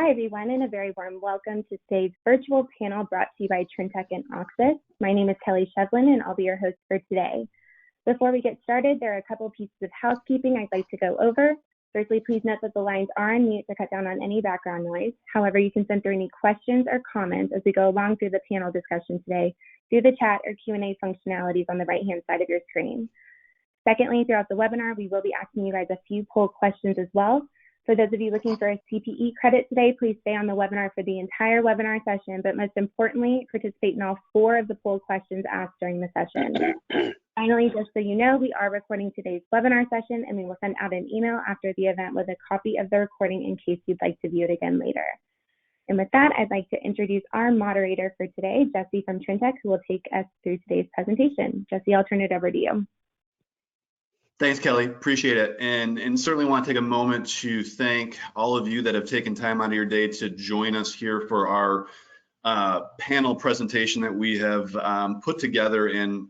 Hi, everyone, and a very warm welcome to today's virtual panel brought to you by Trintech and Auxis. My name is Kelly Shevlin, and I'll be your host for today. Before we get started, there are a couple pieces of housekeeping I'd like to go over. Firstly, please note that the lines are on mute to cut down on any background noise. However, you can send through any questions or comments as we go along through the panel discussion today through the chat or Q&A functionalities on the right-hand side of your screen. Secondly, throughout the webinar, we will be asking you guys a few poll questions as well. For those of you looking for a CPE credit today, please stay on the webinar for the entire webinar session, but most importantly, participate in all 4 of the poll questions asked during the session. Finally, just so you know, we are recording today's webinar session, and we will send out an email after the event with a copy of the recording in case you'd like to view it again later. And with that, I'd like to introduce our moderator for today, Jesse from Trintech, who will take us through today's presentation. Jesse, I'll turn it over to you. Thanks, Kelly. Appreciate it. And certainly want to take a moment to thank all of you that have taken time out of your day to join us here for our panel presentation that we have put together. And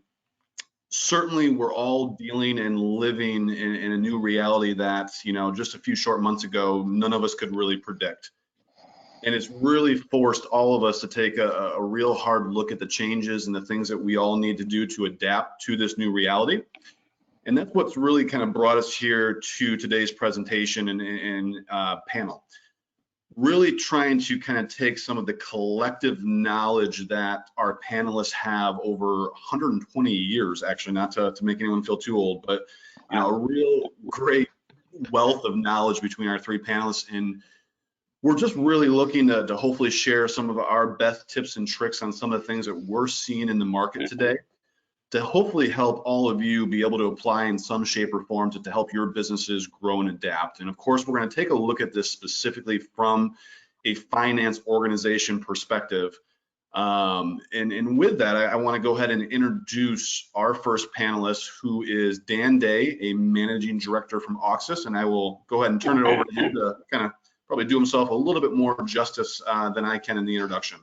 certainly we're all dealing and living in a new reality that, you know, just a few short months ago, none of us could really predict. And it's really forced all of us to take a real hard look at the changes and the things that we all need to do to adapt to this new reality. And that's what's really kind of brought us here to today's presentation and panel. Really trying to kind of take some of the collective knowledge that our panelists have over 120 years, actually, not to make anyone feel too old, but you know, a real great wealth of knowledge between our 3 panelists. And we're just really looking to hopefully share some of our best tips and tricks on some of the things that we're seeing in the market today, to hopefully help all of you be able to apply in some shape or form to help your businesses grow and adapt. And of course, we're going to take a look at this specifically from a finance organization perspective. And with that, I want to go ahead and introduce our first panelist, who is Dan Day, a managing director from Auxis. And I will go ahead and turn it over to him to kind of probably do himself a little bit more justice than I can in the introduction.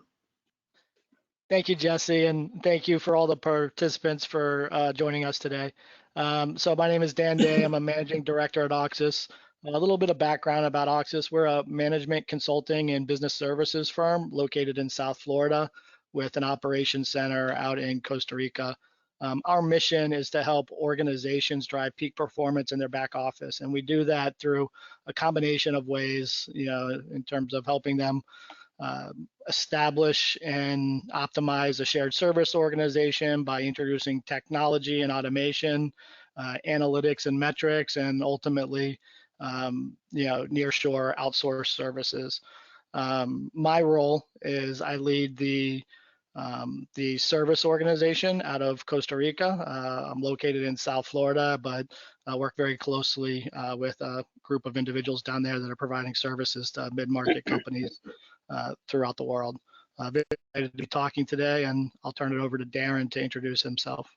Thank you, Jesse, and thank you for all the participants for joining us today. So my name is Dan Day. I'm a managing director at Auxis. A little bit of background about Auxis. We're a management consulting and business services firm located in South Florida with an operations center out in Costa Rica. Our mission is to help organizations drive peak performance in their back office, and we do that through a combination of ways, you know, in terms of helping them establish and optimize a shared service organization by introducing technology and automation, analytics and metrics, and ultimately, you know, nearshore outsource services. My role is I lead the service organization out of Costa Rica. I'm located in South Florida, but I work very closely with a group of individuals down there that are providing services to mid-market companies throughout the world. Very excited to be talking today, and I'll turn it over to Darren to introduce himself.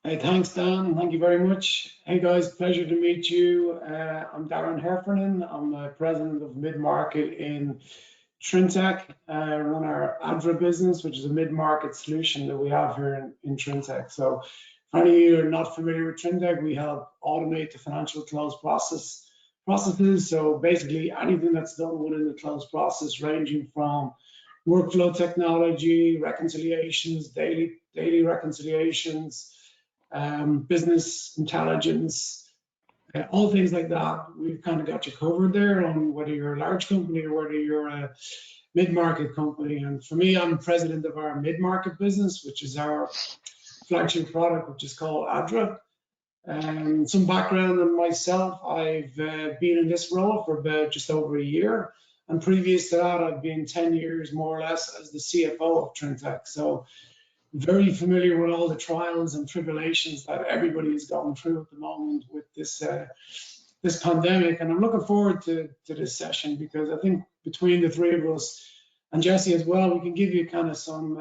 Hey, thanks, Dan. Thank you very much. Hey, guys, pleasure to meet you. I'm Darren Heffernan. I'm the president of mid-market in Trintech. I run our Adra business, which is a mid-market solution that we have here in Trintech. So for any of you who are not familiar with Trintech, we help automate the financial close processes. So basically anything that's done within the close process, ranging from workflow technology, reconciliations, daily reconciliations, business intelligence, all things like that. We've kind of got you covered there on whether you're a large company or whether you're a mid-market company. And for me, I'm president of our mid-market business, which is our flagship product, which is called Adra. Some background on myself: I've been in this role for about just over a year, and previous to that, I've been 10 years more or less as the CFO of Trintech. So very familiar with all the trials and tribulations that everybody is going through at the moment with this this pandemic. And I'm looking forward to this session, because I think between the 3 of us and Jesse as well, we can give you kind of some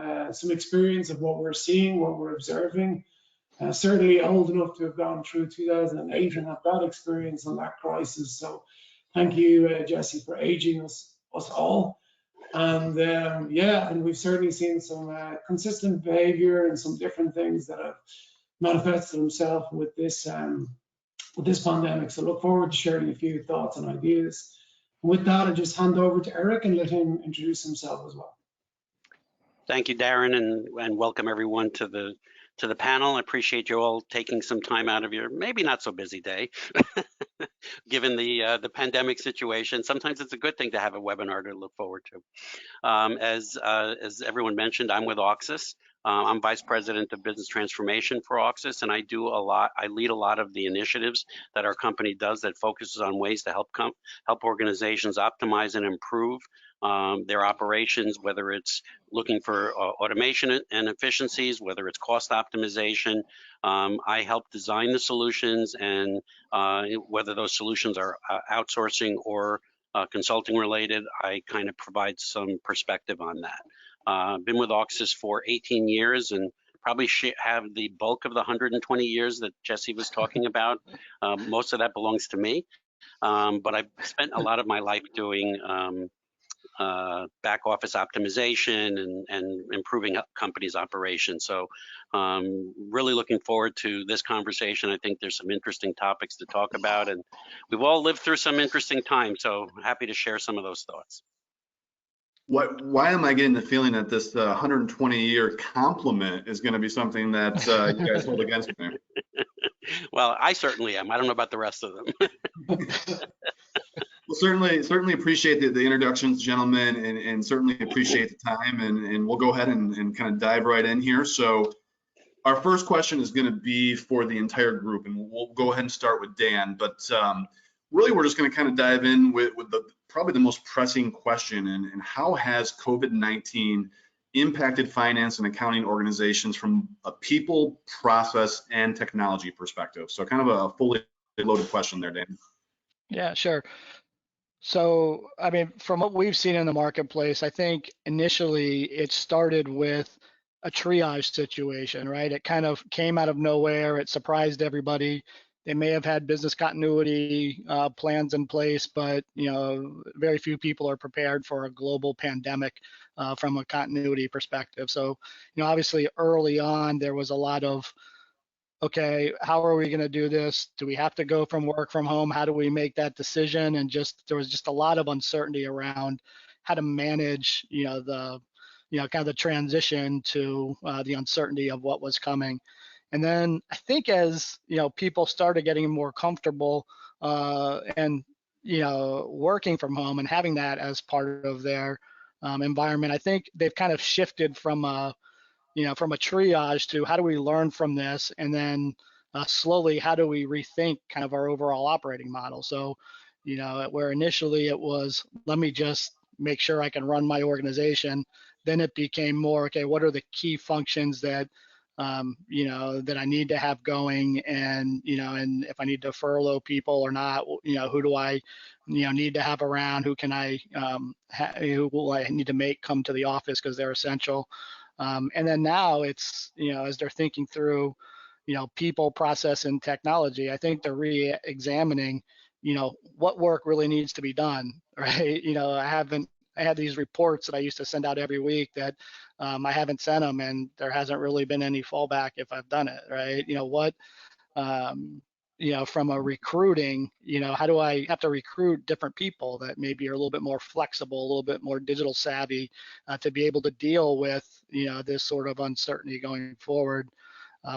experience of what we're seeing, what we're observing. Certainly old enough to have gone through 2008 and have that experience and that crisis. So thank you, Jesse, for aging us all. And yeah, and we've certainly seen some consistent behavior and some different things that have manifested themselves with this pandemic. So look forward to sharing a few thoughts and ideas. With that, I'll just hand over to Eric and let him introduce himself as well. Thank you, Darren, and welcome everyone to the panel. I appreciate you all taking some time out of your maybe not so busy day, given the pandemic situation. Sometimes it's a good thing to have a webinar to look forward to. As everyone mentioned, I'm with Auxis. I'm Vice President of Business Transformation for Auxis, and I lead a lot of the initiatives that our company does that focuses on ways to help organizations optimize and improve their operations, whether it's looking for automation and efficiencies, whether it's cost optimization. I help design the solutions, and whether those solutions are outsourcing or consulting related, I kind of provide some perspective on that. Been with Auxis for 18 years and probably have the bulk of the 120 years that Jesse was talking about. Most of that belongs to me, but I've spent a lot of my life doing back office optimization and improving companies' operations. So really looking forward to this conversation. I think there's some interesting topics to talk about, and we've all lived through some interesting times, so happy to share some of those thoughts. Why am I getting the feeling that this 120-year compliment is going to be something that you guys hold against me? Well, I certainly am. I don't know about the rest of them. Well, certainly appreciate the introductions, gentlemen, and certainly appreciate the time. And we'll go ahead and kind of dive right in here. So our first question is going to be for the entire group, and we'll go ahead and start with Dan. But really, we're just going to kind of dive in with probably the most pressing question, and how has COVID-19 impacted finance and accounting organizations from a people, process, and technology perspective? So kind of a fully loaded question there, Dan. Yeah, sure. So, I mean, from what we've seen in the marketplace, I think initially it started with a triage situation, right? It kind of came out of nowhere. It surprised everybody. They may have had business continuity plans in place, but very few people are prepared for a global pandemic from a continuity perspective. So, obviously early on there was a lot of, okay, how are we going to do this? Do we have to go from work from home? How do we make that decision? And there was just a lot of uncertainty around how to manage, the kind of the transition to the uncertainty of what was coming. And then I think as people started getting more comfortable and working from home and having that as part of their environment, I think they've kind of shifted from a triage to how do we learn from this, and then slowly how do we rethink kind of our overall operating model. So where initially it was, let me just make sure I can run my organization, then it became more, okay, what are the key functions that that I need to have going, and and if I need to furlough people or not, who do I need to have around, who can I who will I need to make come to the office because they're essential. And then now it's as they're thinking through people, process, and technology, I think they're re-examining what work really needs to be done, right? I had these reports that I used to send out every week that I haven't sent them, and there hasn't really been any fallback if I've done it, right? From a recruiting, how do I have to recruit different people that maybe are a little bit more flexible, a little bit more digital savvy to be able to deal with, this sort of uncertainty going forward.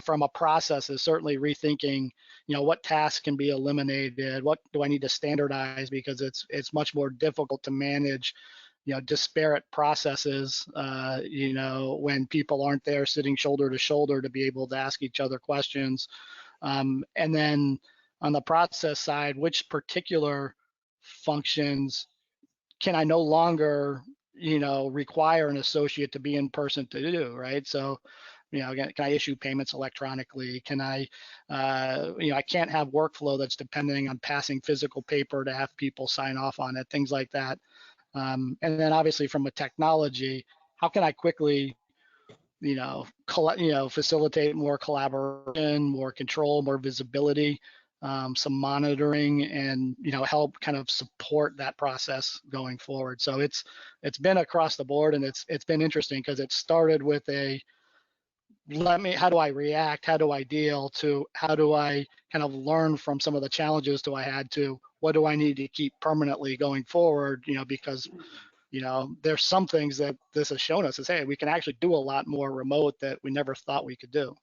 From a process is certainly rethinking, what tasks can be eliminated, what do I need to standardize, because it's much more difficult to manage disparate processes, when people aren't there sitting shoulder to shoulder to be able to ask each other questions. And then on the process side, which particular functions can I no longer, require an associate to be in person to do, right? So, again, can I issue payments electronically? Can I can't have workflow that's depending on passing physical paper to have people sign off on it, things like that. And then obviously from a technology, how can I quickly, facilitate more collaboration, more control, more visibility, some monitoring, and help kind of support that process going forward. So it's been across the board, and it's been interesting because it started with how do I react? How do I deal to, how do I kind of learn from some of the challenges I had to, what do I need to keep permanently going forward? Because, there's some things that this has shown us is, hey, we can actually do a lot more remote that we never thought we could do.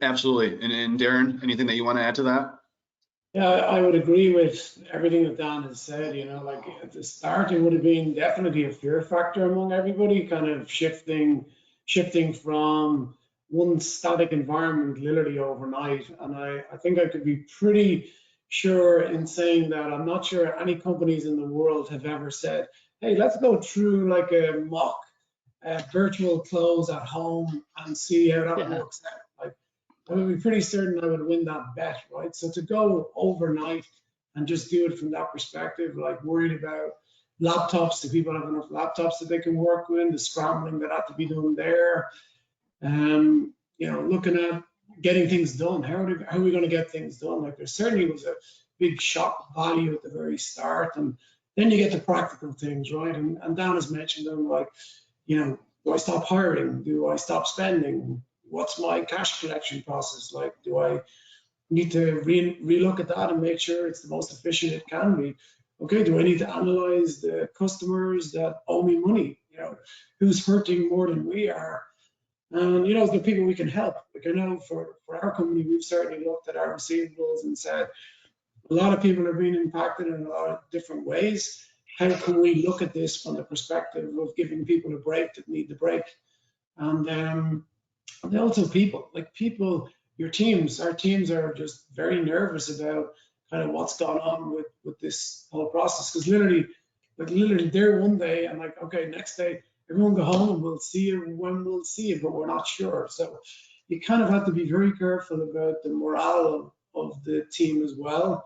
Absolutely. And Darren, anything that you want to add to that? Yeah, I would agree with everything that Dan has said. Like at the start, it would have been definitely a fear factor among everybody, kind of shifting from one static environment literally overnight. And I think I could be pretty sure in saying that I'm not sure any companies in the world have ever said, hey, let's go through like a mock virtual close at home and see how that works out. Like, I would be pretty certain I would win that bet, right? So to go overnight and just do it from that perspective, like worried about laptops, do people have enough laptops that they can work with, the scrambling that had to be done there, looking at getting things done. How are we going to get things done? Like there certainly was a big shock value at the very start, and then you get to practical things, right? And Dan has mentioned them, like, do I stop hiring? Do I stop spending? What's my cash collection process like? Do I need to relook at that and make sure it's the most efficient it can be? Okay, do I need to analyze the customers that owe me money? Who's hurting more than we are? And the people we can help. Like I know for our company, we've certainly looked at our receivables and said a lot of people are being impacted in a lot of different ways. How can we look at this from the perspective of giving people a break that need the break? And also people, your teams, our teams are just very nervous about kind of what's gone on with this whole process. Because literally there one day and like, okay, next day, everyone go home and we'll see you when we'll see you, but we're not sure. So you kind of have to be very careful about the morale of the team as well.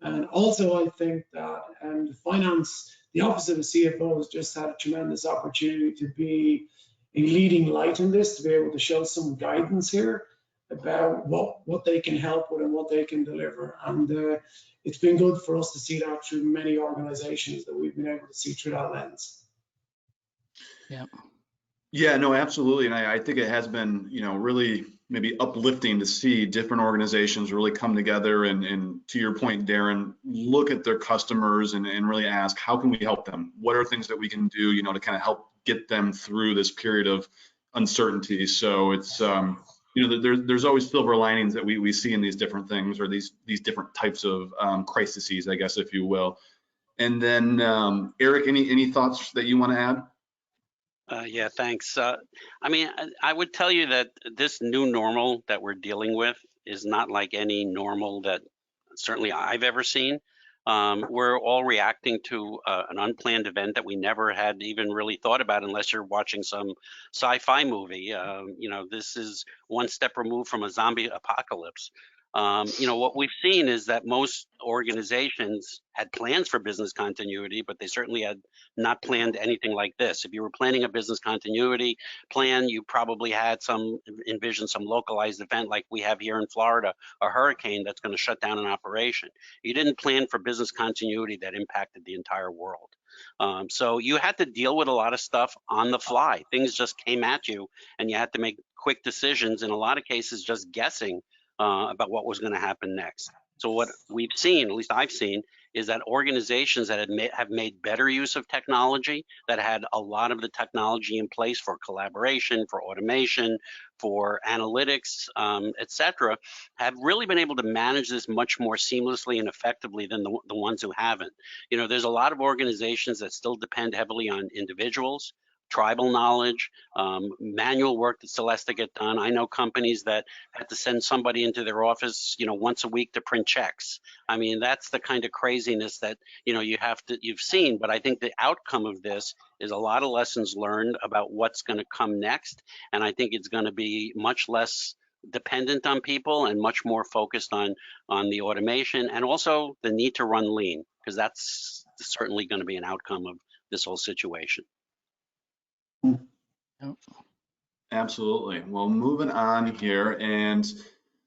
And also I think that the office of the CFO has just had a tremendous opportunity to be a leading light in this, to be able to show some guidance here about what they can help with and what they can deliver. And it's been good for us to see that through many organizations that we've been able to see through that lens. Yeah. Yeah, no, absolutely. And I think it has been, really maybe uplifting to see different organizations really come together and to your point, Darren, look at their customers and really ask, how can we help them? What are things that we can do, to kind of help get them through this period of uncertainty? So it's, there's always silver linings that we see in these different things, or these different types of crises, I guess, if you will. And then Eric, any thoughts that you want to add? Yeah, thanks. I would tell you that this new normal that we're dealing with is not like any normal that certainly I've ever seen. We're all reacting to an unplanned event that we never had even really thought about unless you're watching some sci-fi movie. This is one step removed from a zombie apocalypse. What we've seen is that most organizations had plans for business continuity, but they certainly had not planned anything like this. If you were planning a business continuity plan, you probably had envisioned some localized event like we have here in Florida, a hurricane that's going to shut down an operation. You didn't plan for business continuity that impacted the entire world. So you had to deal with a lot of stuff on the fly. Things just came at you and you had to make quick decisions, in a lot of cases just guessing about what was going to happen next. So what we've seen, at least I've seen, is that organizations that have made better use of technology, that had a lot of the technology in place for collaboration, for automation, for analytics, et cetera, have really been able to manage this much more seamlessly and effectively than the ones who haven't. There's a lot of organizations that still depend heavily on individuals, tribal knowledge, manual work that still has to get done. I know companies that had to send somebody into their office, once a week to print checks. I mean, that's the kind of craziness that, you've seen. But I think the outcome of this is a lot of lessons learned about what's going to come next. And I think it's going to be much less dependent on people and much more focused on the automation, and also the need to run lean, because that's certainly going to be an outcome of this whole situation. Absolutely. Well, moving on here, and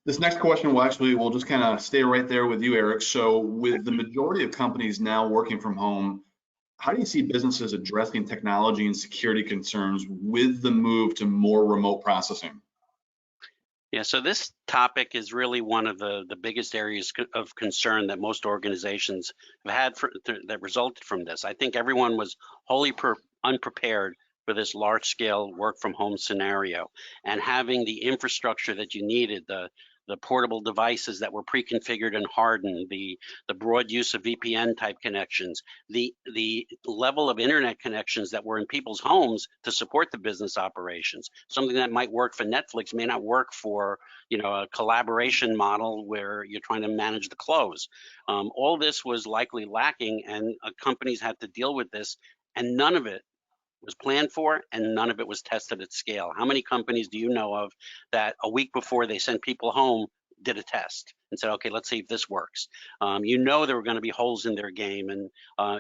this next question we'll just kind of stay right there with you, Eric. So with the majority of companies now working from home, how do you see businesses addressing technology and security concerns with the move to more remote processing? Yeah, so this topic is really one of the biggest areas of concern that most organizations have had that resulted from this. I think everyone was wholly unprepared for this large-scale work-from-home scenario, and having the infrastructure that you needed, the portable devices that were pre-configured and hardened, the broad use of VPN type connections, the level of internet connections that were in people's homes to support the business operations. Something that might work for Netflix may not work for, you know, a collaboration model where you're trying to manage the close. All this was likely lacking, and companies had to deal with this, and none of it was planned for, and none of it was tested at scale. How many companies do you know of that a week before they sent people home did a test and said, okay, let's see if this works? You know there were going to be holes in their game, and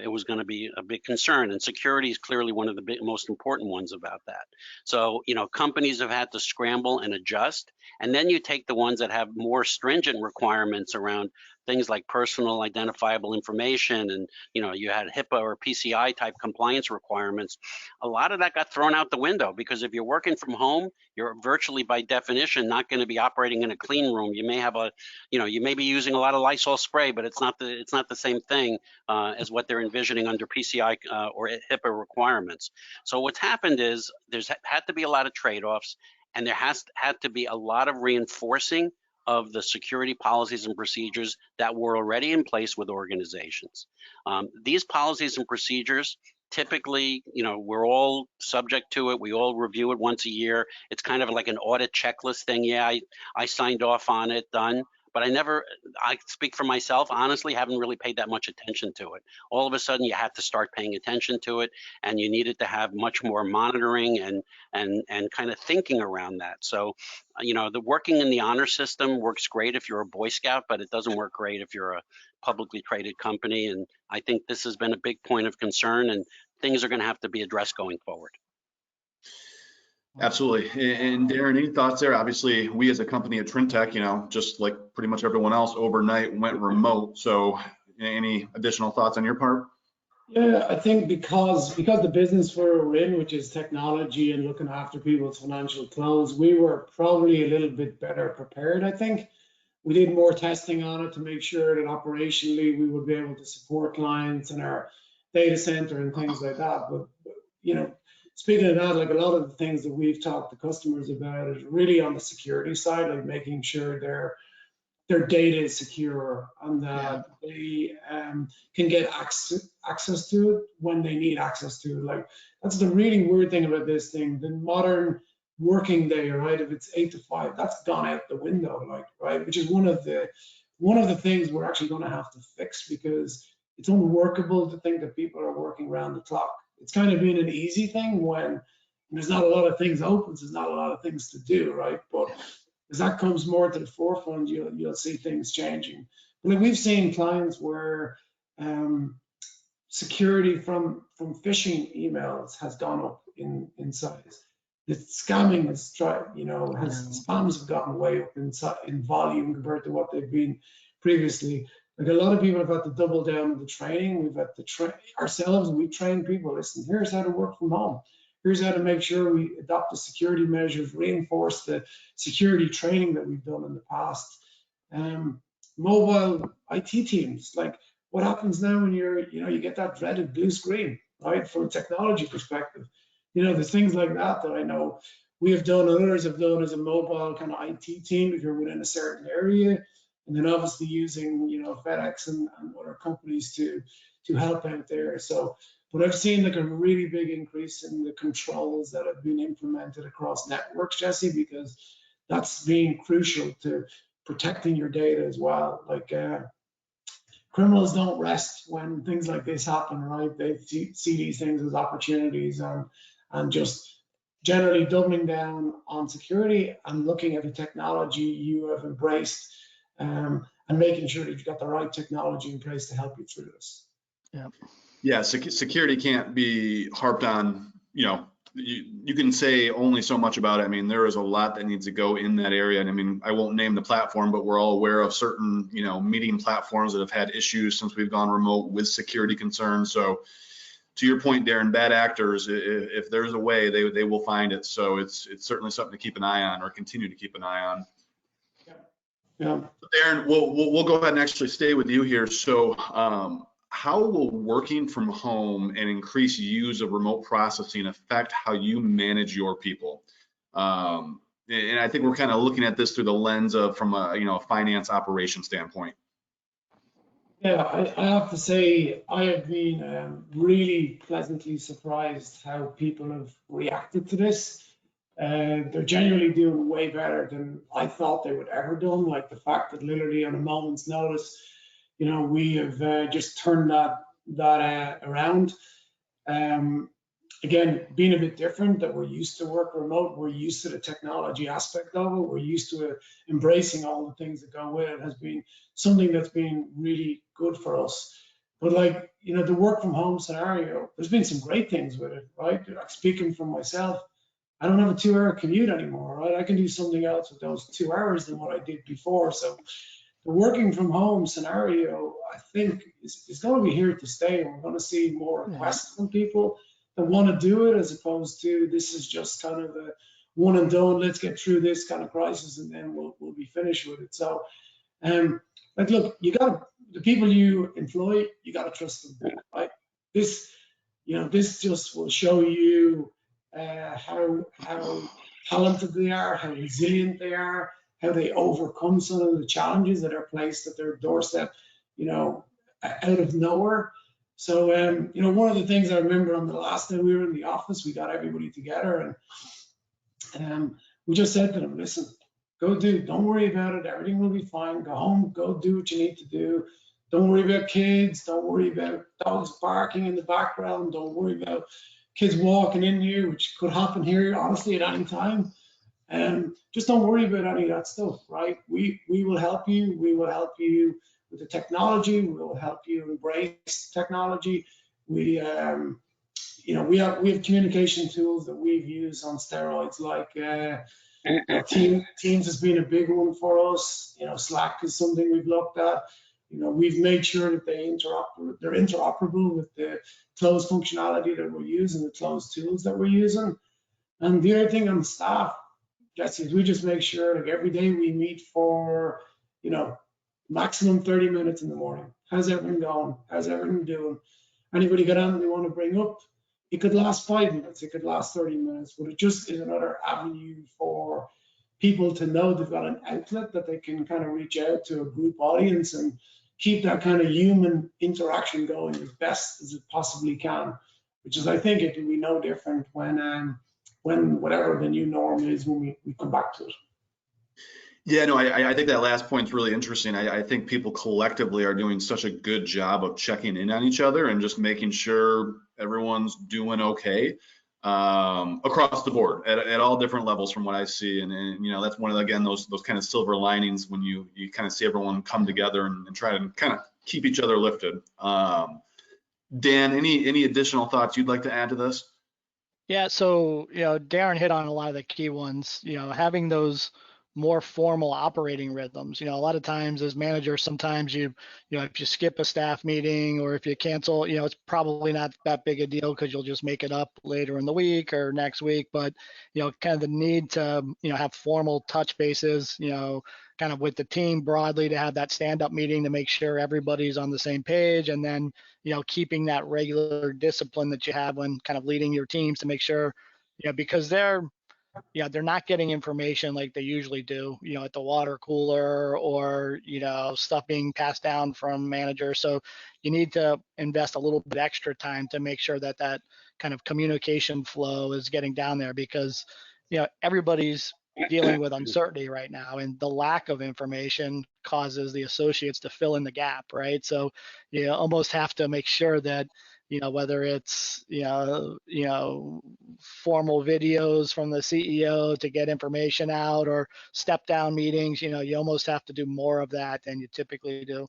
it was going to be a big concern. And security is clearly one of the most important ones about that. So, you know, companies have had to scramble and adjust. And then you take the ones that have more stringent requirements around things like personal identifiable information, and you know, you had HIPAA or PCI type compliance requirements. A lot of that got thrown out the window, because if you're working from home, you're virtually by definition not going to be operating in a clean room. You may have a, you know, you may be using a lot of Lysol spray, but it's not the same thing as what they're envisioning under PCI or HIPAA requirements. So what's happened is there's had to be a lot of trade-offs, and there had to be a lot of reinforcing of the security policies and procedures that were already in place with organizations. These policies and procedures, typically, you know, we're all subject to it. We all review it once a year. It's kind of like an audit checklist thing. Yeah, I signed off on it, done. But I speak for myself, honestly, haven't really paid that much attention to it. All of a sudden, you had to start paying attention to it, and you needed to have much more monitoring and kind of thinking around that. So, you know, the working in the honor system works great if you're a Boy Scout, but it doesn't work great if you're a publicly traded company. And I think this has been a big point of concern, and things are going to have to be addressed going forward. Absolutely. And Darren, any thoughts there? Obviously, we as a company at Trintech, you know, just like pretty much everyone else, overnight went remote. So any additional thoughts on your part? Yeah, I think because the business we're in, which is technology and looking after people's financial close, we were probably a little bit better prepared. I think we did more testing on it to make sure that operationally we would be able to support clients in our data center and things like that. But you know, speaking of that, like a lot of the things that we've talked to customers about is really on the security side, like making sure their data is secure and that they can get access to it when they need access to it. Like, that's the really weird thing about this thing. The modern working day, right? If it's 8 to 5, that's gone out the window, like, right? Which is one of the things we're actually going to have to fix, because it's unworkable to think that people are working around the clock. It's kind of been an easy thing when there's not a lot of things open, so there's not a lot of things to do, right? But as that comes more to the forefront, you'll see things changing. But like, we've seen clients where security from phishing emails has gone up in size. The scamming has spams have gotten way up in volume compared to what they've been previously. Like, a lot of people have had to double down on the training. We've had to train ourselves, and we train people. Listen, here's how to work from home. Here's how to make sure we adopt the security measures, reinforce the security training that we've done in the past. Mobile IT teams, like, what happens now when you get that dreaded blue screen, right? From a technology perspective, there's things like that I know we have done, others have done as a mobile kind of IT team if you're within a certain area, and then obviously using, FedEx and other companies to help out there. So, but I've seen like a really big increase in the controls that have been implemented across networks, Jesse, because that's been crucial to protecting your data as well. Like, criminals don't rest when things like this happen, right? They see these things as opportunities, and just generally doubling down on security and looking at the technology you have embraced, and making sure that you've got the right technology in place to help you through this. Yeah, security can't be harped on. You can say only so much about it. I mean, there is a lot that needs to go in that area. And I mean, I won't name the platform, but we're all aware of certain, meeting platforms that have had issues since we've gone remote with security concerns. So to your point, Darren, bad actors, if there's a way, they will find it. So it's certainly something to keep an eye on, or continue to keep an eye on. Yeah. Darren, we'll go ahead and actually stay with you here. So how will working from home and increased use of remote processing affect how you manage your people? And I think we're kind of looking at this through the lens of from a finance operation standpoint. Yeah, I have to say I have been really pleasantly surprised how people have reacted to this. They're genuinely doing way better than I thought they would ever do. Like the fact that literally on a moment's notice, we have just turned that around. Again, being a bit different, that we're used to work remote, we're used to the technology aspect of it, we're used to embracing all the things that go with it, has been something that's been really good for us. But like, the work from home scenario, there's been some great things with it, right? Like speaking for myself, I don't have a 2-hour commute anymore, right? I can do something else with those 2 hours than what I did before. So the working from home scenario, I think, is going to be here to stay, and we're going to see more requests from people that want to do it, as opposed to this is just kind of a one and done. Let's get through this kind of crisis, and then we'll be finished with it. So, like, look, the people you employ, you got to trust them, right? This just will show you how talented they are, how resilient they are, how they overcome some of the challenges that are placed at their doorstep, out of nowhere. So, one of the things I remember on the last day we were in the office, we got everybody together, and we just said to them, listen, don't worry about it. Everything will be fine. Go home, go do what you need to do. Don't worry about kids. Don't worry about dogs barking in the background. Don't worry about kids walking in here, which could happen here, honestly, at any time. Just don't worry about any of that stuff, right? We will help you. We will help you with the technology. We will help you embrace technology. We have communication tools that we've used on steroids, like Teams has been a big one for us. Slack is something we've looked at. We've made sure that they're interoperable with the closed functionality that we're using, the closed tools that we're using. And the other thing on the staff, Jesse, is we just make sure, like, every day we meet for, maximum 30 minutes in the morning. How's everything going? How's everything doing? Anybody got anything they want to bring up? It could last 5 minutes, it could last 30 minutes, but it just is another avenue for people to know they've got an outlet that they can kind of reach out to a group audience and keep that kind of human interaction going as best as it possibly can, which is, I think, it will be no different when whatever the new norm is, when we come back to it. Yeah, no, I think that last point's really interesting. I think people collectively are doing such a good job of checking in on each other and just making sure everyone's doing okay across the board at all different levels from what I see. And that's one of, again, those kind of silver linings when you kind of see everyone come together and try to kind of keep each other lifted. Dan, any additional thoughts you'd like to add to this? Yeah, so Darren hit on a lot of the key ones. Having those more formal operating rhythms. A lot of times as managers, sometimes if you skip a staff meeting or if you cancel, it's probably not that big a deal because you'll just make it up later in the week or next week. But kind of the need to have formal touch bases, kind of with the team broadly, to have that stand-up meeting to make sure everybody's on the same page, and then keeping that regular discipline that you have when kind of leading your teams to make sure, because they're not getting information like they usually do, at the water cooler or, stuff being passed down from managers. So you need to invest a little bit extra time to make sure that kind of communication flow is getting down there, because, everybody's dealing with uncertainty right now, and the lack of information causes the associates to fill in the gap, right? So you almost have to make sure that, whether it's, formal videos from the CEO to get information out, or step down meetings, you almost have to do more of that than you typically do.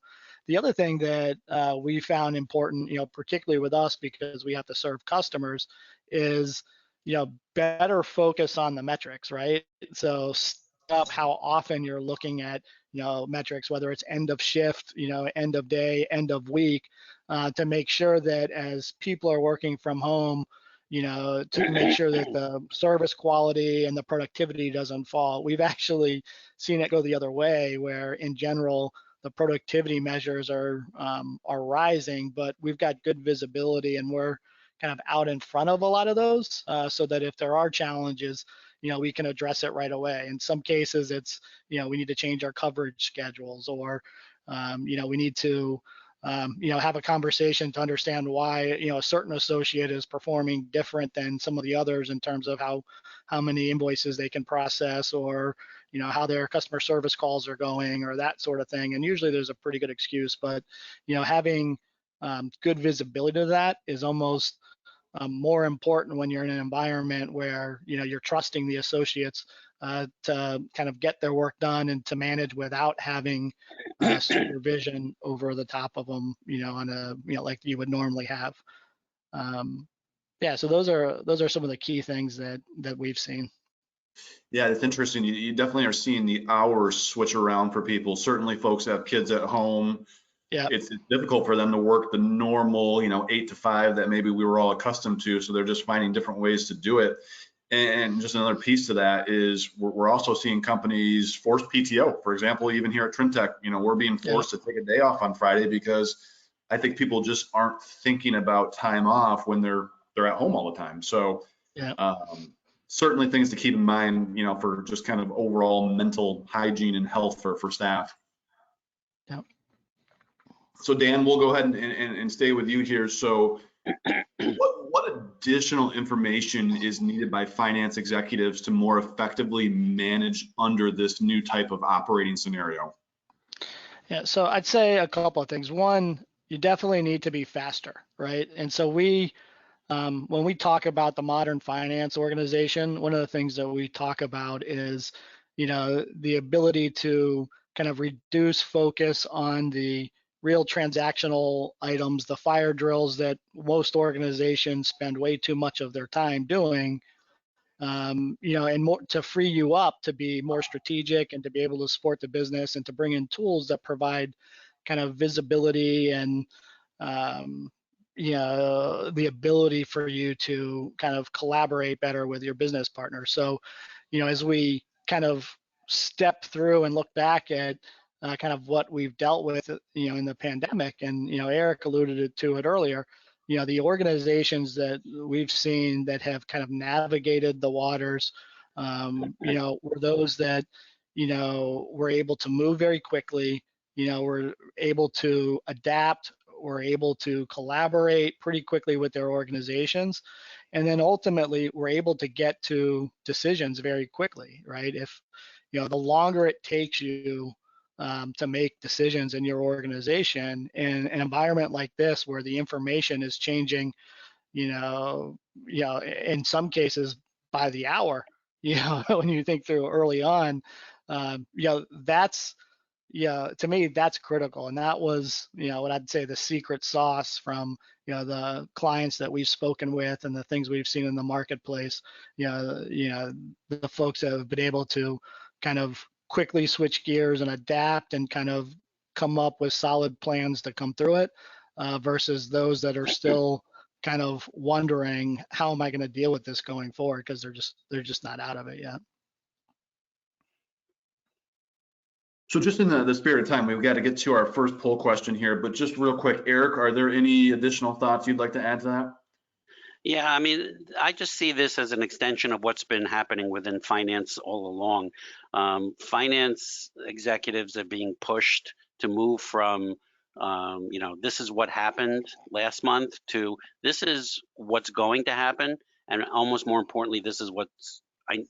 The other thing that we found important, particularly with us, because we have to serve customers, is, better focus on the metrics, right? So up how often you're looking at, metrics, whether it's end of shift, end of day, end of week, to make sure that as people are working from home, to make sure that the service quality and the productivity doesn't fall. We've actually seen it go the other way, where in general, the productivity measures are rising, but we've got good visibility and we're kind of out in front of a lot of those, so that if there are challenges, we can address it right away. In some cases, it's, we need to change our coverage schedules, or, we need to, have a conversation to understand why, a certain associate is performing different than some of the others in terms of how many invoices they can process, or, how their customer service calls are going, or that sort of thing. And usually there's a pretty good excuse, but, having good visibility to that is almost more important when you're in an environment where you're trusting the associates to kind of get their work done and to manage without having supervision over the top of them, on a like you would normally have. Yeah, so those are some of the key things that we've seen. Yeah, it's interesting. You definitely are seeing the hours switch around for people. Certainly, folks have kids at home. Yeah, it's difficult for them to work the normal, 8 to 5 that maybe we were all accustomed to. So they're just finding different ways to do it. And just another piece to that is we're also seeing companies force PTO. For example, even here at Trintech, we're being forced to take a day off on Friday because I think people just aren't thinking about time off when they're at home all the time. So certainly things to keep in mind, for just kind of overall mental hygiene and health for staff. Yeah. So Dan, we'll go ahead and stay with you here. So what additional information is needed by finance executives to more effectively manage under this new type of operating scenario? Yeah, so I'd say a couple of things. One, you definitely need to be faster, right? And so when we talk about the modern finance organization, one of the things that we talk about is, the ability to kind of reduce focus on the real transactional items, the fire drills that most organizations spend way too much of their time doing, and more to free you up to be more strategic and to be able to support the business and to bring in tools that provide kind of visibility and the ability for you to kind of collaborate better with your business partners. So, as we kind of step through and look back at kind of what we've dealt with, in the pandemic, and, Eric alluded to it earlier, the organizations that we've seen that have kind of navigated the waters, were those that, were able to move very quickly, were able to adapt, were able to collaborate pretty quickly with their organizations, and then ultimately were able to get to decisions very quickly, right? If, the longer it takes you to make decisions in your organization in an environment like this, where the information is changing, in some cases by the hour, when you think through early on, that's, to me, that's critical. And that was, what I'd say the secret sauce from, the clients that we've spoken with and the things we've seen in the marketplace, the folks that have been able to kind of quickly switch gears and adapt and kind of come up with solid plans to come through it, versus those that are still kind of wondering, how am I going to deal with this going forward? Because they're just not out of it yet. So just in the spirit of time, we've got to get to our first poll question here, but just real quick, Eric, are there any additional thoughts you'd like to add to that? Yeah, I mean, I just see this as an extension of what's been happening within finance all along. Finance executives are being pushed to move from, this is what happened last month, to this is what's going to happen, and almost more importantly, this is what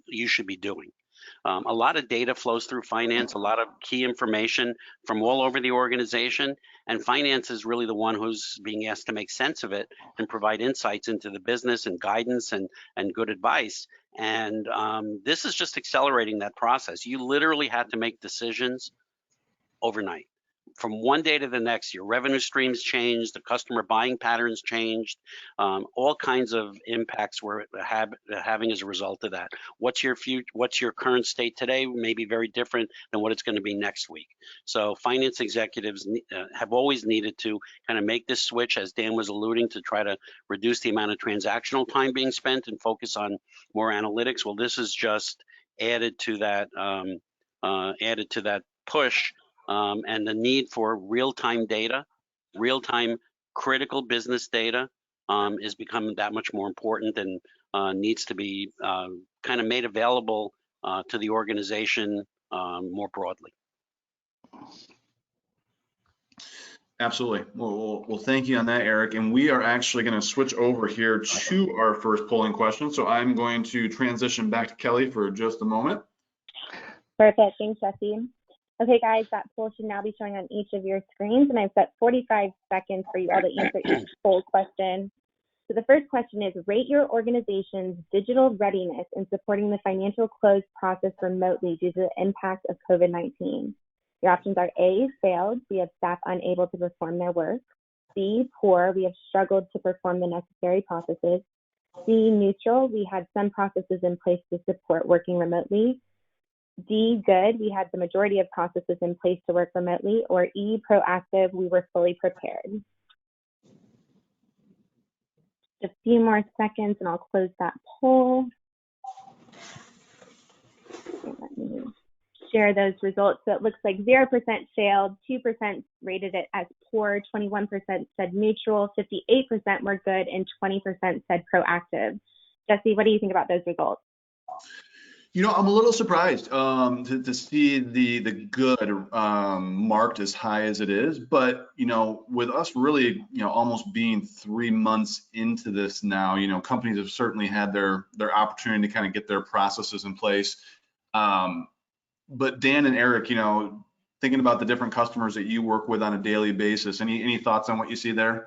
you should be doing. A lot of data flows through finance, a lot of key information from all over the organization, and finance is really the one who's being asked to make sense of it and provide insights into the business and guidance and good advice. And this is just accelerating that process. You literally had to make decisions overnight. from one day to the next, your revenue streams changed, the customer buying patterns changed, all kinds of impacts we're having as a result of that. What's your current state today may be very different than what it's going to be next week. So finance executives have always needed to kind of make this switch, as Dan was alluding, to try to reduce the amount of transactional time being spent and focus on more analytics. Well, this is just added to that push, and the need for real-time data, real-time critical business data is becoming that much more important, and needs to be kind of made available to the organization more broadly. Absolutely. Well, thank you on that, Eric. And we are actually going to switch over here to our first polling question. So I'm going to transition back to Kelly for just a moment. Perfect. Thanks, Jesse. Okay, guys, that poll should now be showing on each of your screens, and I've set 45 seconds for you all to answer each poll question. So the first question is, rate your organization's digital readiness in supporting the financial close process remotely due to the impact of COVID-19. Your options are A, failed, we have staff unable to perform their work. B, poor, we have struggled to perform the necessary processes. C, neutral, we had some processes in place to support working remotely. D, good, we had the majority of processes in place to work remotely. Or E, proactive, we were fully prepared. Just a few more seconds and I'll close that poll. Let me share those results. So it looks like 0% failed, 2% rated it as poor, 21% said neutral, 58% were good, and 20% said proactive. Jesse, what do you think about those results? You know, I'm a little surprised to see the good marked as high as it is, but you know, with us really, you know, almost being 3 months into this now, you know, companies have certainly had their opportunity to kind of get their processes in place. But Dan and Eric, you know, thinking about the different customers that you work with on a daily basis, any thoughts on what you see there?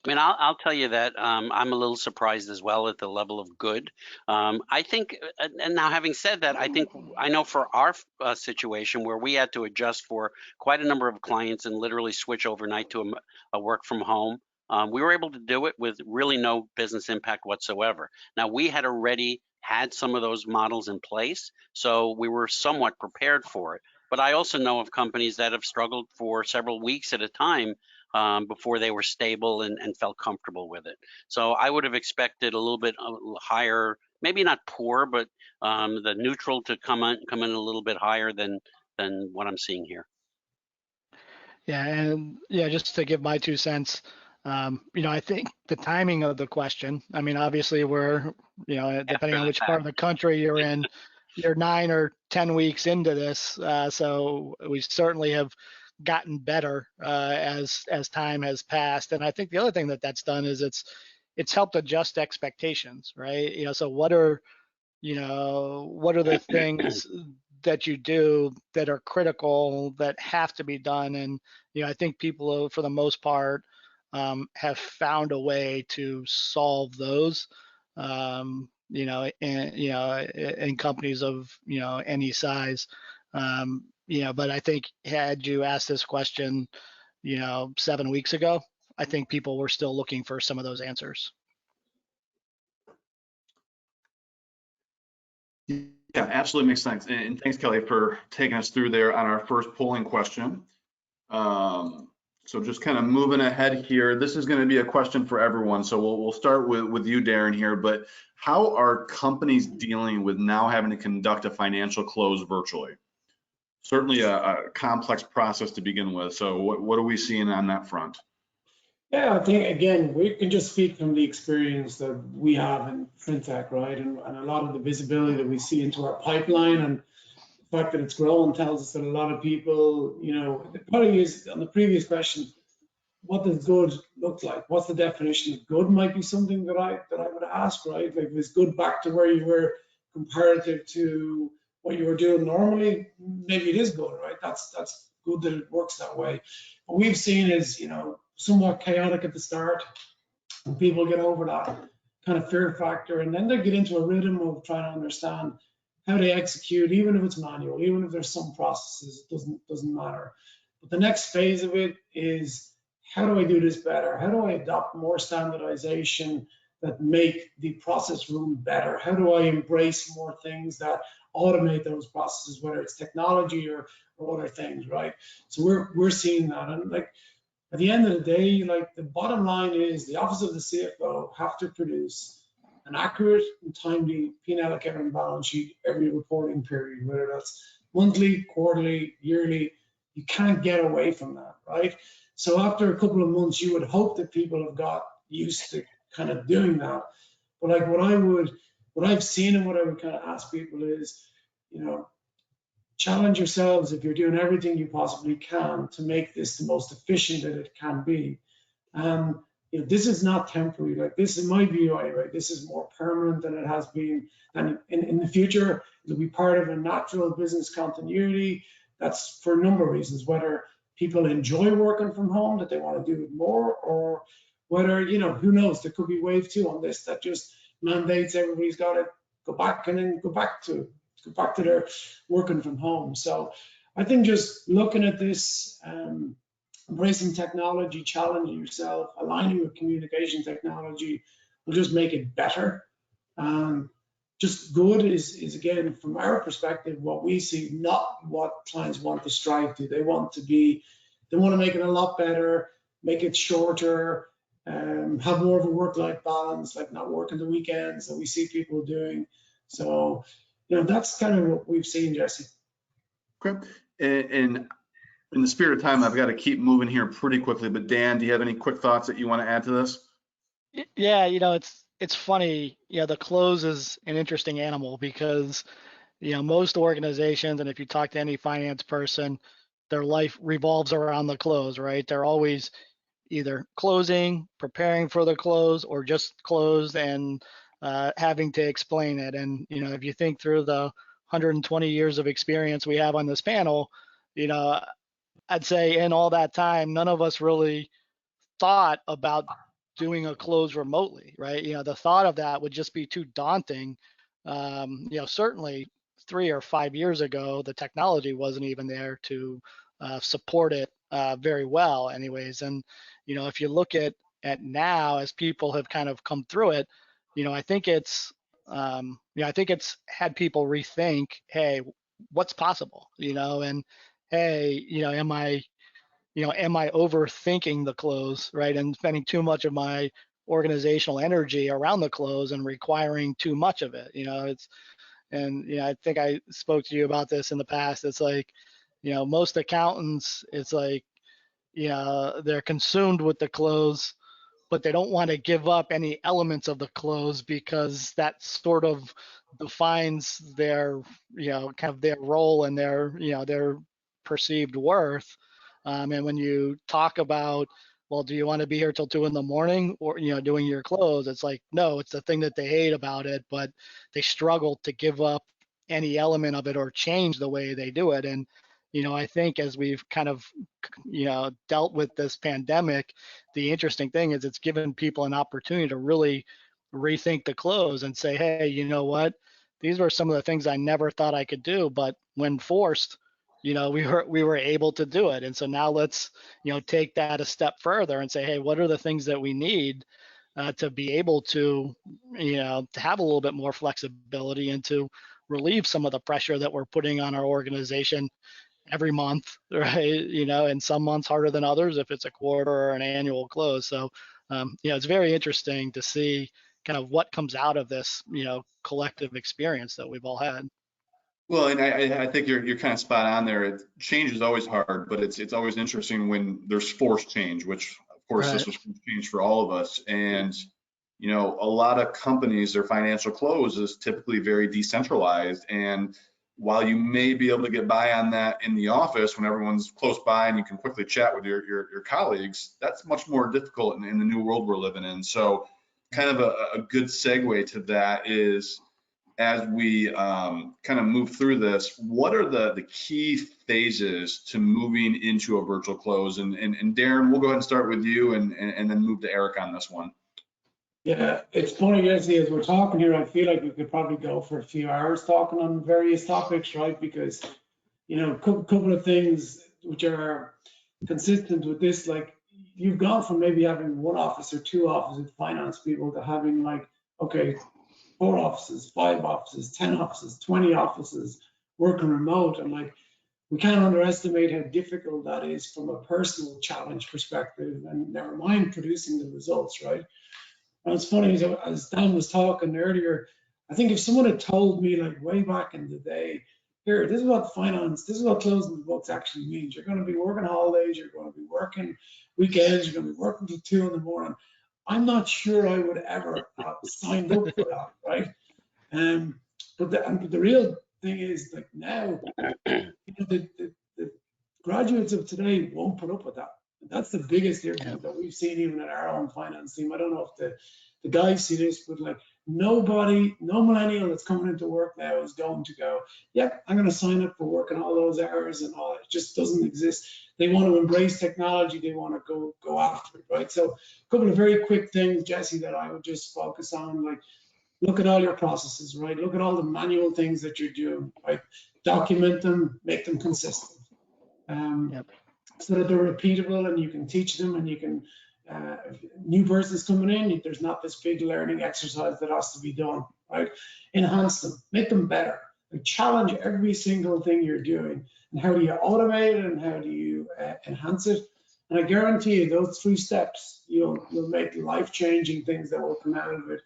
I mean, I'll tell you that I'm a little surprised as well at the level of good. I think, and now having said that, I know for our situation where we had to adjust for quite a number of clients and literally switch overnight to a work from home, we were able to do it with really no business impact whatsoever. Now, we had already had some of those models in place, so we were somewhat prepared for it. But I also know of companies that have struggled for several weeks at a time before they were stable and felt comfortable with it. So I would have expected a little bit higher, maybe not poor, but the neutral to come in a little bit higher than what I'm seeing here. Yeah, and yeah, just to give my 2 cents, you know, I think the timing of the question, I mean, obviously we're, you know, depending on which part of the country you're in, you're 9 or 10 weeks into this. So we certainly have gotten better as time has passed. And I think the other thing that's done is it's helped adjust expectations, right? You know, so what are the things that you do that are critical that have to be done? And, you know, I think people for the most part have found a way to solve those, you know, in companies of, you know, any size. You know, but I think had you asked this question, you know, 7 weeks ago, I think people were still looking for some of those answers. Yeah, absolutely makes sense. And thanks, Kelly, for taking us through there on our first polling question. So just kind of moving ahead here, this is going to be a question for everyone. So we'll start with you, Darren, here. But how are companies dealing with now having to conduct a financial close virtually? Certainly a complex process to begin with. So what are we seeing on that front? Yeah, I think, again, we can just speak from the experience that we have in FinTech, right? And a lot of the visibility that we see into our pipeline and the fact that it's grown tells us that a lot of people, you know, the point is on the previous question, what does good look like? What's the definition of good might be something that I would ask, right? Like, is good back to where you were comparative to what you were doing normally? Maybe it is good, right? That's good that it works that way. What we've seen is, you know, somewhat chaotic at the start, and people get over that kind of fear factor, and then they get into a rhythm of trying to understand how they execute, even if it's manual, even if there's some processes, it doesn't matter. But the next phase of it is, how do I do this better? How do I adopt more standardization that make the process room better? How do I embrace more things that automate those processes, whether it's technology or other things, right? So we're seeing that. And like, at the end of the day, like, the bottom line is the office of the CFO have to produce an accurate and timely P&L account and balance sheet every reporting period, whether that's monthly, quarterly, yearly. You can't get away from that, right? So after a couple of months, you would hope that people have got used to kind of doing that. But like, what I've seen and what I would kind of ask people is, you know, challenge yourselves if you're doing everything you possibly can to make this the most efficient that it can be. You know, this is not temporary. Like, this, in my view anyway, this is more permanent than it has been. And in the future, it'll be part of a natural business continuity. That's for a number of reasons, whether people enjoy working from home, that they want to do it more, or whether, you know, who knows, there could be wave 2 on this that just mandates everybody's got to go back and then go back to their working from home. So I think just looking at this, embracing technology, challenging yourself, aligning with communication technology will just make it better. Just good is again, from our perspective, what we see, not what clients want to strive to. They want to make it a lot better, make it shorter, have more of a work-life balance, like not working the weekends that we see people doing. So, you know, that's kind of what we've seen, Jesse. Okay. And in the spirit of time, I've got to keep moving here pretty quickly, but Dan, do you have any quick thoughts that you want to add to this? Yeah, you know, it's funny, you know, the close is an interesting animal because, you know, most organizations, and if you talk to any finance person, their life revolves around the close, right? They're always either closing, preparing for the close, or just closed and having to explain it. And, you know, if you think through the 120 years of experience we have on this panel, you know, I'd say in all that time, none of us really thought about doing a close remotely, right? You know, the thought of that would just be too daunting. You know, certainly 3 or 5 years ago, the technology wasn't even there to support it very well anyways. And, you know, if you look at now, as people have kind of come through it, you know, I think it's had people rethink, hey, what's possible, you know, and hey, you know, am I overthinking the close, right? And spending too much of my organizational energy around the close and requiring too much of it, you know, and, you know, I think I spoke to you about this in the past. It's like, you know, most accountants, it's like, you know, they're consumed with the close, but they don't want to give up any elements of the close because that sort of defines their, you know, kind of their role and their, you know, their perceived worth. And when you talk about, well, do you want to be here till 2 a.m. or, you know, doing your close? It's like, no, it's the thing that they hate about it, but they struggle to give up any element of it or change the way they do it. And, you know, I think as we've kind of, you know, dealt with this pandemic, the interesting thing is it's given people an opportunity to really rethink the close and say, hey, you know what? These were some of the things I never thought I could do, but when forced, you know, we were able to do it. And so now let's, you know, take that a step further and say, hey, what are the things that we need to be able to, you know, to have a little bit more flexibility and to relieve some of the pressure that we're putting on our organization every month, right? You know, and some months harder than others if it's a quarter or an annual close. So, you know, it's very interesting to see kind of what comes out of this, you know, collective experience that we've all had. Well, and I think you're kind of spot on there. Change is always hard, but it's always interesting when there's forced change, which of course Right. this was change for all of us. And you know, a lot of companies, their financial close is typically very decentralized. And while you may be able to get by on that in the office when everyone's close by and you can quickly chat with your colleagues, that's much more difficult in the new world we're living in. So kind of a good segue to that is, as we kind of move through this, what are the key phases to moving into a virtual close? And Darren, we'll go ahead and start with you and then move to Eric on this one. Yeah, it's funny, Jesse, as we're talking here, I feel like we could probably go for a few hours talking on various topics, right? Because, you know, a couple of things which are consistent with this, like you've gone from maybe having one office or two offices, finance people, to having like, okay, 4 offices, 5 offices, 10 offices, 20 offices working remote. And like, we can't underestimate how difficult that is from a personal challenge perspective, and never mind producing the results, right? And it's funny, as Dan was talking earlier, I think if someone had told me like way back in the day, here, this is what finance, this is what closing the books actually means. You're going to be working holidays, you're going to be working weekends, you're going to be working till 2 in the morning. I'm not sure I would ever have signed up for that, right? But the real thing is, like now, you know, the graduates of today won't put up with that. That's the biggest difference that we've seen even in our own finance team. I don't know if the guys see this, but like no millennial that's coming into work now is going to go, yep, I'm going to sign up for working all those hours and all. It just doesn't exist. They want to embrace technology. They want to go after it, right? So a couple of very quick things, Jesse, that I would just focus on, like look at all your processes, right? Look at all the manual things that you're doing, right? Document them, make them consistent. So that they're repeatable and you can teach them, and you can, if a new person's coming in, there's not this big learning exercise that has to be done, right? Enhance them, make them better. Like challenge every single thing you're doing, and how do you automate it and how do you enhance it? And I guarantee you those 3 steps, you'll make life-changing things that will come out of it,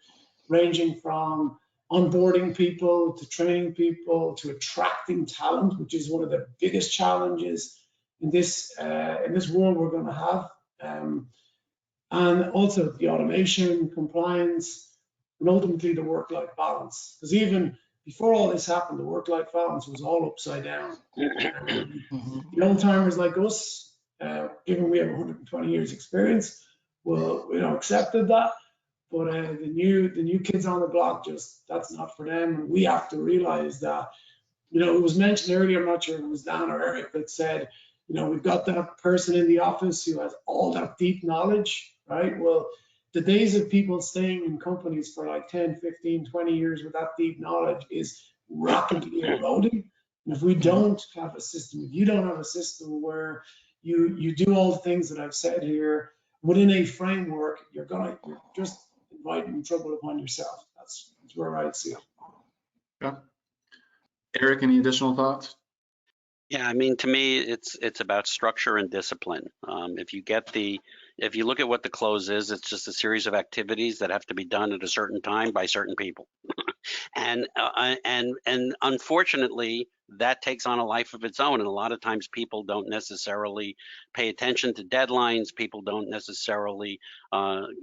ranging from onboarding people to training people to attracting talent, which is one of the biggest challenges in this world we're going to have, and also the automation, compliance, and ultimately the work-life balance. Because even before all this happened, the work-life balance was all upside down. The old timers like us, given we have 120 years experience, well, accepted that. But the new kids on the block, just that's not for them. And we have to realize that, it was mentioned earlier, I'm not sure if it was Dan or Eric, that said, we've got that person in the office who has all that deep knowledge, right? Well, the days of people staying in companies for like 10, 15, 20 years with that deep knowledge is rapidly eroding. And if we don't have a system, if you don't have a system where you do all the things that I've said here within a framework, you're just inviting trouble upon yourself. That's where I see it. Okay. Eric, any additional thoughts? Yeah, I mean, to me, it's about structure and discipline. If you look at what the close is, it's just a series of activities that have to be done at a certain time by certain people. And unfortunately, that takes on a life of its own. And a lot of times people don't necessarily pay attention to deadlines. People don't necessarily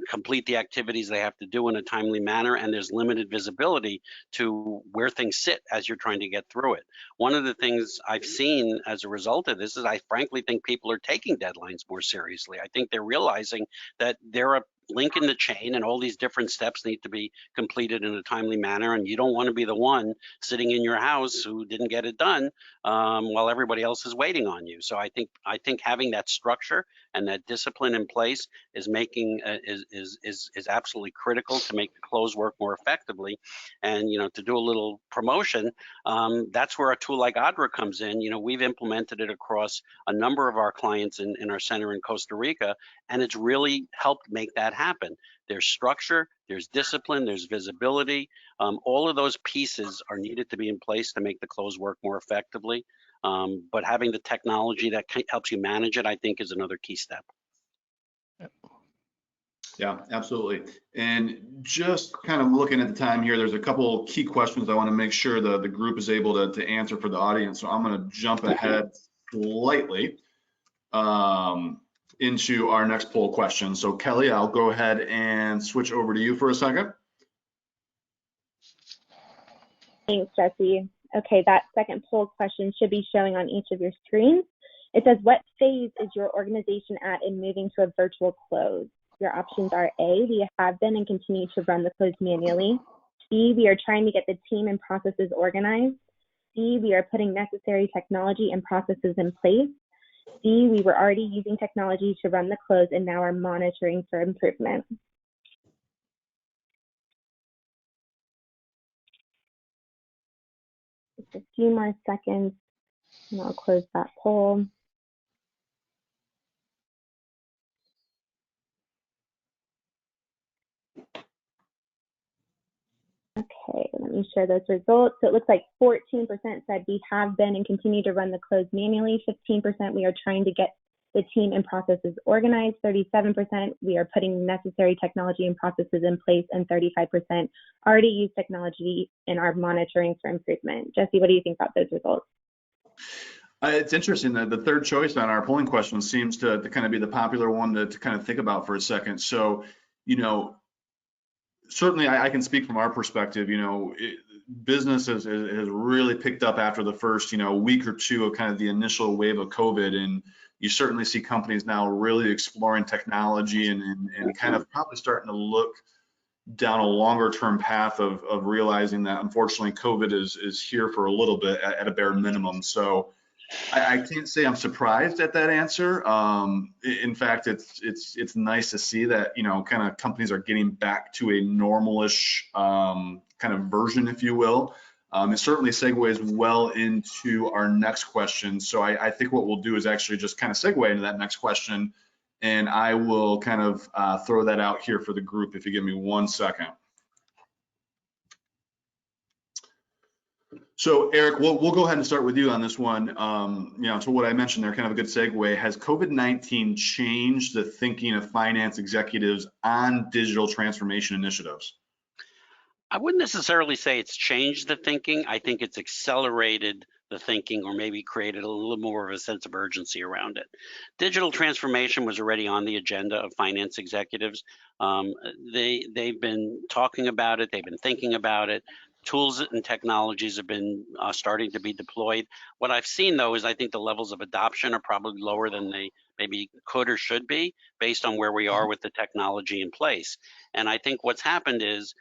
complete the activities they have to do in a timely manner. And there's limited visibility to where things sit as you're trying to get through it. One of the things I've seen as a result of this is I frankly think people are taking deadlines more seriously. I think they're realizing that they're a link in the chain and all these different steps need to be completed in a timely manner, and you don't want to be the one sitting in your house who didn't get it done while everybody else is waiting on you. So I think having that structure and that discipline in place is making is absolutely critical to make the close work more effectively. And to do a little promotion, that's where a tool like Adra comes in. We've implemented it across a number of our clients in our center in Costa Rica, and it's really helped make that happen. There's structure, there's discipline, there's visibility. All of those pieces are needed to be in place to make the close work more effectively. But having the technology that helps you manage it, I think, is another key step. Yeah, absolutely. And just kind of looking at the time here, there's a couple key questions I want to make sure the group is able to answer for the audience. So I'm going to jump ahead slightly into our next poll question. So Kelly, I'll go ahead and switch over to you for a second. Thanks, Jesse. Okay, that second poll question should be showing on each of your screens. It says, what phase is your organization at in moving to a virtual close? Your options are A, we have been and continue to run the close manually. B, we are trying to get the team and processes organized. C, we are putting necessary technology and processes in place. D, we were already using technology to run the close and now are monitoring for improvement. a few more seconds and I'll close that poll. Okay, let me share those results. So it looks like 14% said we have been and continue to run the close manually. 15% we are trying to get the team and processes organized. 37% we are putting necessary technology and processes in place, and 35% already use technology and are monitoring for improvement. Jesse, what do you think about those results? It's interesting that the third choice on our polling question seems to kind of be the popular one to kind of think about for a second. So, you know, certainly I can speak from our perspective. You know, business has really picked up after the first, you know, week or two of kind of the initial wave of COVID, and you certainly see companies now really exploring technology and kind of probably starting to look down a longer term path of realizing that unfortunately COVID is here for a little bit at a bare minimum. So I can't say I'm surprised at that answer. In fact, it's nice to see that, you know, kind of companies are getting back to a normalish kind of version, if you will. It certainly segues well into our next question. So I think what we'll do is actually just kind of segue into that next question, and I will kind of throw that out here for the group if you give me 1 second. So Eric, we'll go ahead and start with you on this one. You know, to what I mentioned there, kind of a good segue. Has COVID-19 changed the thinking of finance executives on digital transformation initiatives? I wouldn't necessarily say it's changed the thinking. I think it's accelerated the thinking, or maybe created a little more of a sense of urgency around it. Digital transformation was already on the agenda of finance executives. They've been talking about it. They've been thinking about it. Tools and technologies have been starting to be deployed. What I've seen, though, is I think the levels of adoption are probably lower than they maybe could or should be based on where we are with the technology in place. And I think what's happened is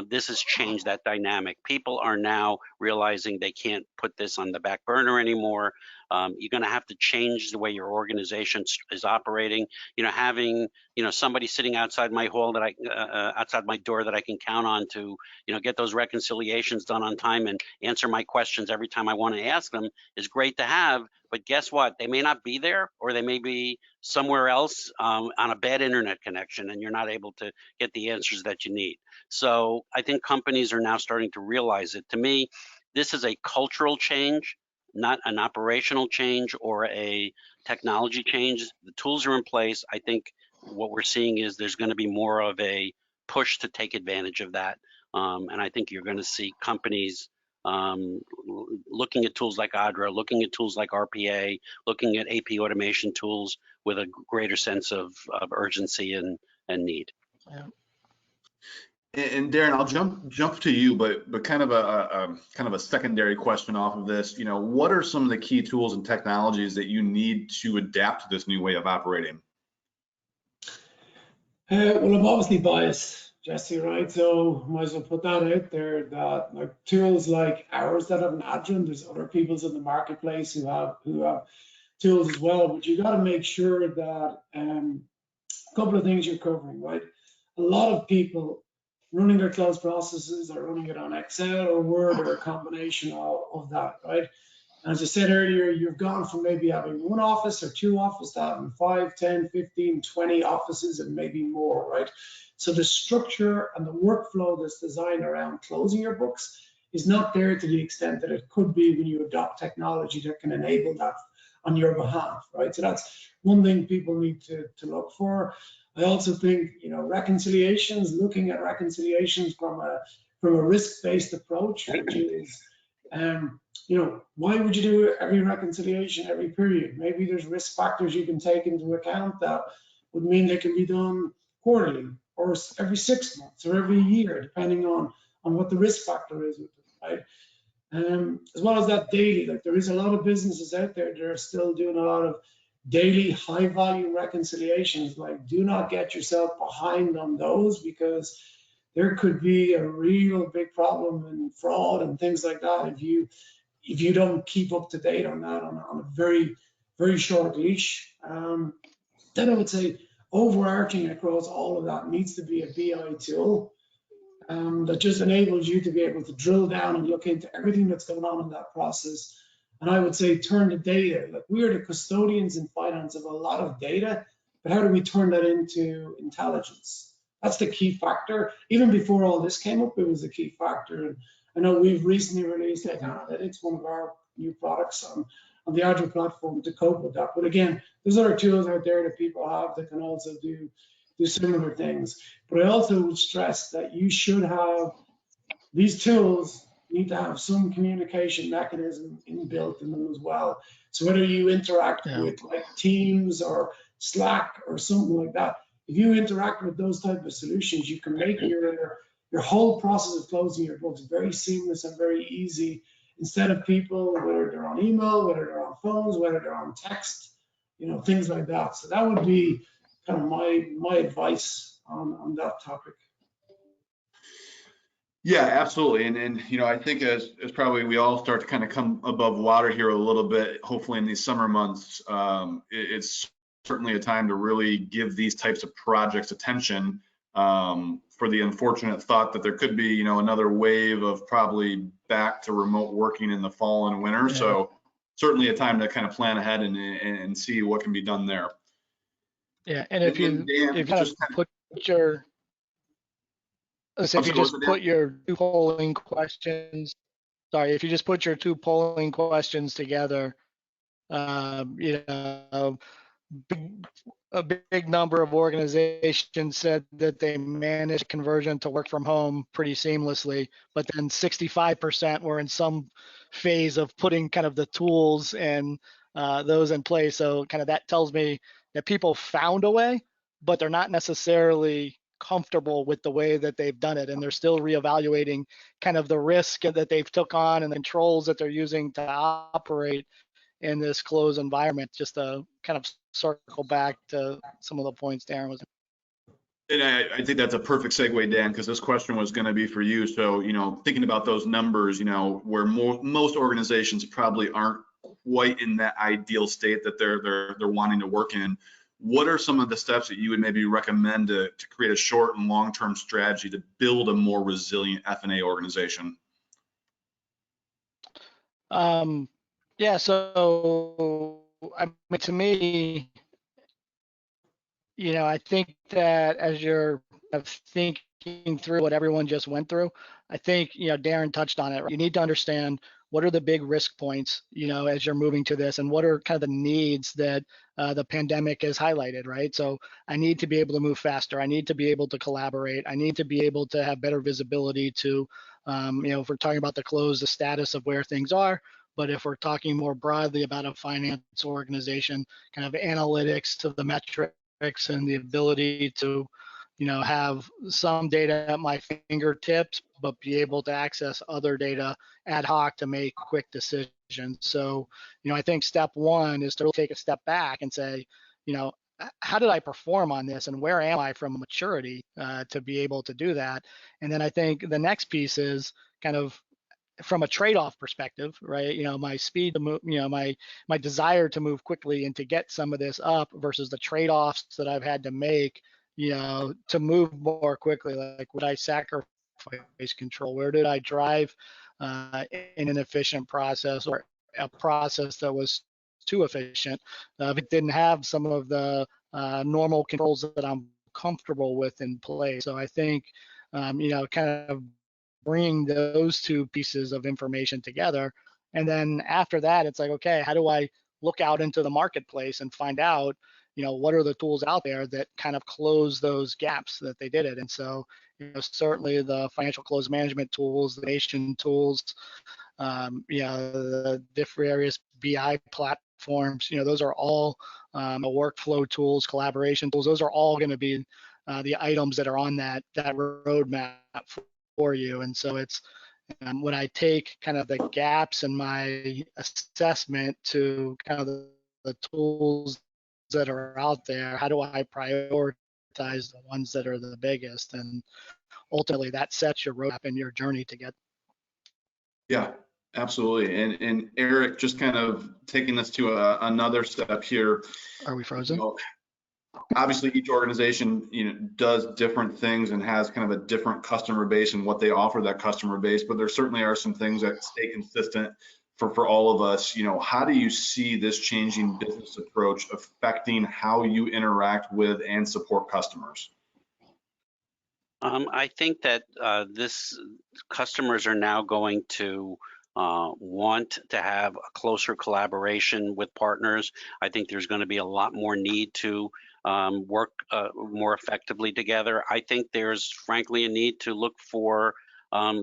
this has changed that dynamic. People are now realizing they can't put this on the back burner anymore. You're going to have to change the way your organization is operating. You know, having somebody sitting outside my hall that outside my door that I can count on to get those reconciliations done on time and answer my questions every time I want to ask them is great to have. But guess what? They may not be there, or they may be somewhere else on a bad internet connection, and you're not able to get the answers that you need. So I think companies are now starting to realize it. To me, this is a cultural change, not an operational change or a technology change. The tools are in place. I think what we're seeing is there's going to be more of a push to take advantage of that. And I think you're going to see companies looking at tools like Adra, looking at tools like RPA, looking at AP automation tools with a greater sense of urgency and need. Yeah. And Darren, I'll jump to you, but kind of a secondary question off of this. You know, what are some of the key tools and technologies that you need to adapt to this new way of operating? Well, I'm obviously biased, Jesse, right? So might as well put that out there that like tools like ours that have an Adra, there's other people's in the marketplace who have tools as well. But you got to make sure that a couple of things you're covering, right? A lot of people running their close processes are running it on Excel or Word or a combination of that, right? And as I said earlier, you've gone from maybe having one office or two offices to having 5, 10, 15, 20 offices and maybe more, right? So the structure and the workflow that's designed around closing your books is not there to the extent that it could be when you adopt technology that can enable that on your behalf, right? So that's one thing people need to look for. I also think, reconciliations, looking at reconciliations from a risk-based approach, which is, why would you do every reconciliation every period? Maybe there's risk factors you can take into account that would mean they can be done quarterly or every 6 months or every year, depending on what the risk factor is with it, right? As well as that daily, like there is a lot of businesses out there that are still doing a lot of daily high volume reconciliations. Like, do not get yourself behind on those, because there could be a real big problem in fraud and things like that if you don't keep up to date on that on a very, very short leash. Then I would say overarching across all of that needs to be a BI tool. that just enables you to be able to drill down and look into everything that's going on in that process. And I would say turn the data. Like, we are the custodians in finance of a lot of data, but how do we turn that into intelligence? That's the key factor. Even before all this came up, it was a key factor. And I know we've recently released Data Analytics, one of our new products on the Adra platform to cope with that. But again, there's other tools out there that people have that can also do similar things. But I also would stress that you should have, these tools need to have some communication mechanism inbuilt in them as well. So whether you interact with like Teams or Slack or something like that, if you interact with those type of solutions, you can make your whole process of closing your books very seamless and very easy, instead of people, whether they're on email, whether they're on phones, whether they're on text, things like that. So that would be kind of my advice on that topic. Yeah, absolutely. And I think as probably we all start to kind of come above water here a little bit, hopefully in these summer months, it's certainly a time to really give these types of projects attention, for the unfortunate thought that there could be, another wave of probably back to remote working in the fall and winter. Yeah. So certainly a time to kind of plan ahead and see what can be done there. Yeah, and if you just put your if you just put your two polling questions, if you just put your two polling questions together, a big number of organizations said that they managed conversion to work from home pretty seamlessly, but then 65% were in some phase of putting kind of the tools and those in place. So kind of that tells me that people found a way, but they're not necessarily comfortable with the way that they've done it, and they're still reevaluating kind of the risk that they've took on and the controls that they're using to operate in this closed environment. Just to kind of circle back to some of the points Darren was. And I think that's a perfect segue, Dan, because this question was going to be for you. So, thinking about those numbers, where most organizations probably aren't quite in that ideal state that they're wanting to work in. What are some of the steps that you would maybe recommend to create a short and long-term strategy to build a more resilient F&A organization? Yeah, so I mean, to me, I think that as you're thinking through what everyone just went through, I think, Darren touched on it. You need to understand what are the big risk points, as you're moving to this, and what are kind of the needs that the pandemic has highlighted, right? So I need to be able to move faster. I need to be able to collaborate. I need to be able to have better visibility to, if we're talking about the status of where things are. But if we're talking more broadly about a finance organization, kind of analytics to the metrics and the ability to, have some data at my fingertips, but be able to access other data ad hoc to make quick decisions. So, I think step one is to really take a step back and say, how did I perform on this, and where am I from maturity to be able to do that? And then I think the next piece is kind of from a trade-off perspective, right? My speed to move, my desire to move quickly and to get some of this up versus the trade-offs that I've had to make, to move more quickly. Like, would I sacrifice control? Where did I drive in an efficient process, or a process that was too efficient if it didn't have some of the normal controls that I'm comfortable with in place? So I think, kind of bringing those two pieces of information together. And then after that, it's like, okay, how do I look out into the marketplace and find out, what are the tools out there that kind of close those gaps that they did it? And so, certainly the financial close management tools, the nation tools, the different various BI platforms, those are all workflow tools, collaboration tools. Those are all going to be the items that are on that roadmap for you. And so it's when I take kind of the gaps in my assessment to kind of the tools that are out there, how do I prioritize the ones that are the biggest? And ultimately that sets your roadmap and your journey to get. Yeah, absolutely. And Eric, just kind of taking this to another step here. Are we frozen? obviously each organization, does different things and has kind of a different customer base and what they offer that customer base, but there certainly are some things that stay consistent for all of us. How do you see this changing business approach affecting how you interact with and support customers? I think that this customers are now going to want to have a closer collaboration with partners. I think there's going to be a lot more need to work more effectively together. I think there's frankly a need to look for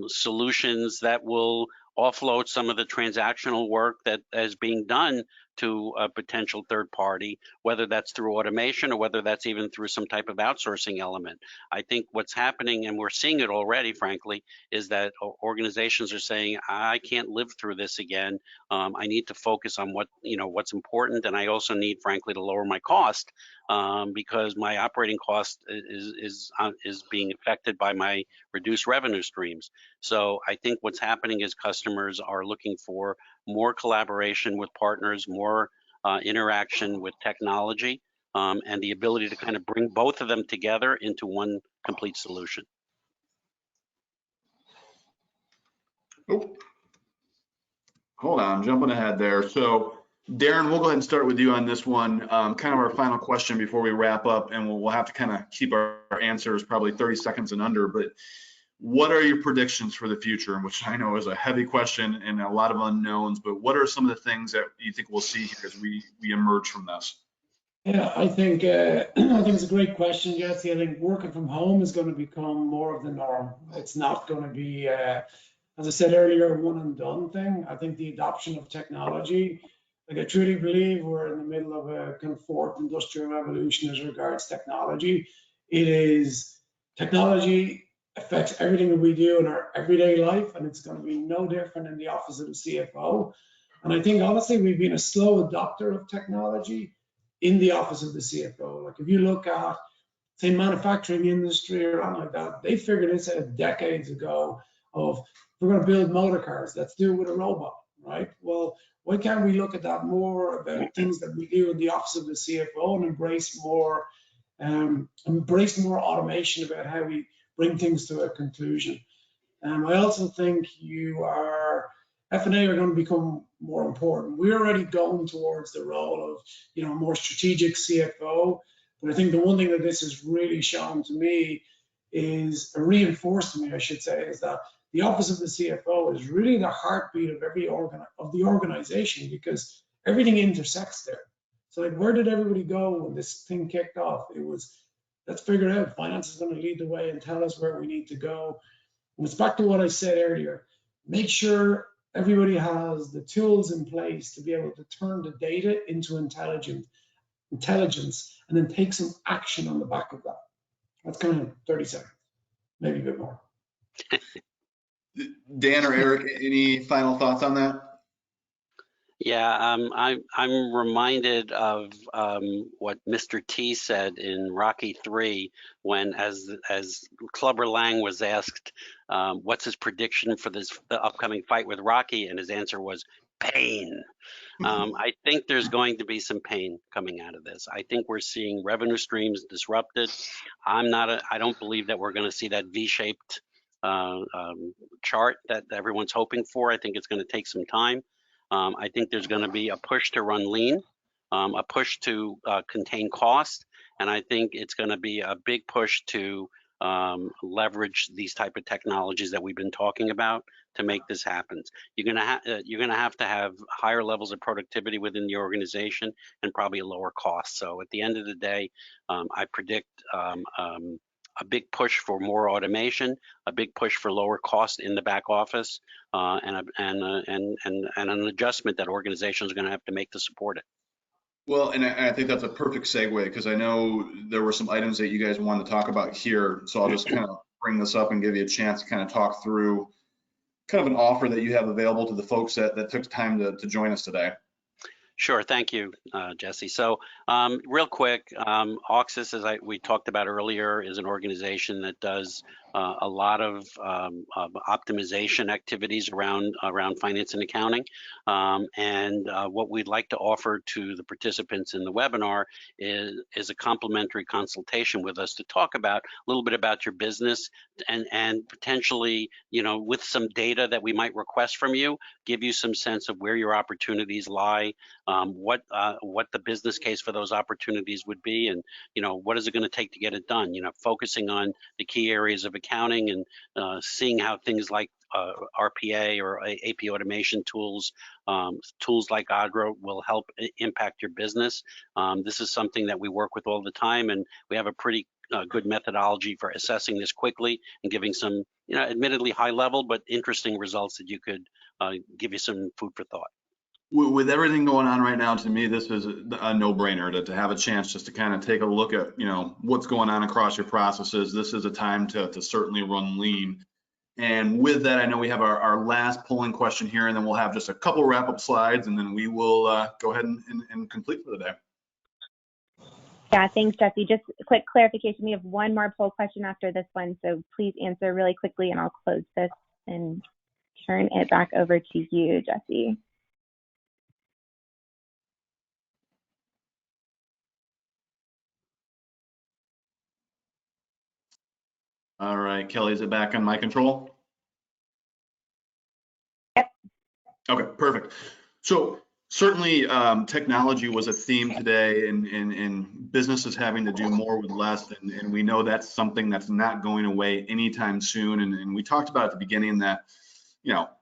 solutions that will offload some of the transactional work that is being done to a potential third party, whether that's through automation or whether that's even through some type of outsourcing element. I think what's happening, and we're seeing it already, frankly, is that organizations are saying, I can't live through this again. I need to focus on what's important, and I also need, frankly, to lower my cost because my operating cost is being affected by my reduced revenue streams. So I think what's happening is customers are looking for more collaboration with partners, more interaction with technology, and the ability to kind of bring both of them together into one complete solution. Oh, hold on, I'm jumping ahead there. So Darren, we'll go ahead and start with you on this one. Kind of our final question before we wrap up, and we'll have to kind of keep our answers probably 30 seconds and under, but what are your predictions for the future? Which I know is a heavy question and a lot of unknowns, but what are some of the things that you think we'll see here as we emerge from this? Yeah, I think it's a great question, Jesse. I think working from home is going to become more of the norm. It's not going to be, as I said earlier, a one and done thing. I think the adoption of technology, like I truly believe we're in the middle of a kind of fourth industrial revolution as regards technology. Technology affects everything that we do in our everyday life, and it's going to be no different in the office of the CFO. And I think honestly, we've been a slow adopter of technology in the office of the CFO. Like if you look at, say, manufacturing industry or something like that, they figured this out decades ago of, we're going to build motor cars, let's do it with a robot, right? Well, why can't we look at that more about things that we do in the office of the CFO and embrace more automation about how we bring things to a conclusion. I also think F&A are going to become more important. We're already going towards the role of, more strategic CFO. But I think the one thing that this has really shown to me is, reinforced to me, I should say, is that the office of the CFO is really the heartbeat of the organization, because everything intersects there. So like, where did everybody go when this thing kicked off? It was, let's figure it out. Finance is going to lead the way and tell us where we need to go. And it's back to what I said earlier. Make sure everybody has the tools in place to be able to turn the data into intelligence, and then take some action on the back of that. That's kind of 30 seconds, maybe a bit more. Dan or Eric, any final thoughts on that? Yeah, I'm reminded of what Mr. T said in Rocky III when, as Clubber Lang was asked, what's his prediction for the upcoming fight with Rocky, and his answer was pain. I think there's going to be some pain coming out of this. I think we're seeing revenue streams disrupted. I don't believe that we're going to see that V-shaped chart that everyone's hoping for. I think it's going to take some time. I think there's going to be a push to run lean, a push to contain cost, and I think it's going to be a big push to leverage these type of technologies that we've been talking about to make this happen. You're going to have higher levels of productivity within the organization and probably a lower cost. So at the end of the day, I predict a big push for more automation, a big push for lower cost in the back office, and an adjustment that organizations are going to have to make to support it. Well, and I think that's a perfect segue, because I know there were some items that you guys wanted to talk about here. So I'll just kind of bring this up and give you a chance to kind of talk through kind of an offer that you have available to the folks that took time to join us today. Sure, thank you, Jesse. So real quick, Auxis, as we talked about earlier, is an organization that does a lot of optimization activities around finance and accounting. And what we'd like to offer to the participants in the webinar is a complimentary consultation with us to talk about a little bit about your business and potentially, with some data that we might request from you, give you some sense of where your opportunities lie, what the business case for those opportunities would be, and what is it going to take to get it done. Focusing on the key areas of accounting and seeing how things like RPA or AP automation tools, tools like Adra will help impact your business. This is something that we work with all the time, and we have a pretty good methodology for assessing this quickly and giving some, admittedly high level, but interesting results that you could give you some food for thought. With everything going on right now, to me, this is a no-brainer to have a chance just to kind of take a look at, what's going on across your processes. This is a time to certainly run lean. And with that, I know we have our last polling question here, and then we'll have just a couple wrap-up slides, and then we will go ahead and complete for the day. Yeah, thanks, Jesse. Just a quick clarification. We have one more poll question after this one, so please answer really quickly, and I'll close this and turn it back over to you, Jesse. All right, Kelly, is it back on my control? Yep. Okay, perfect. So certainly technology was a theme today, and businesses having to do more with less, and we know that's something that's not going away anytime soon. And we talked about at the beginning that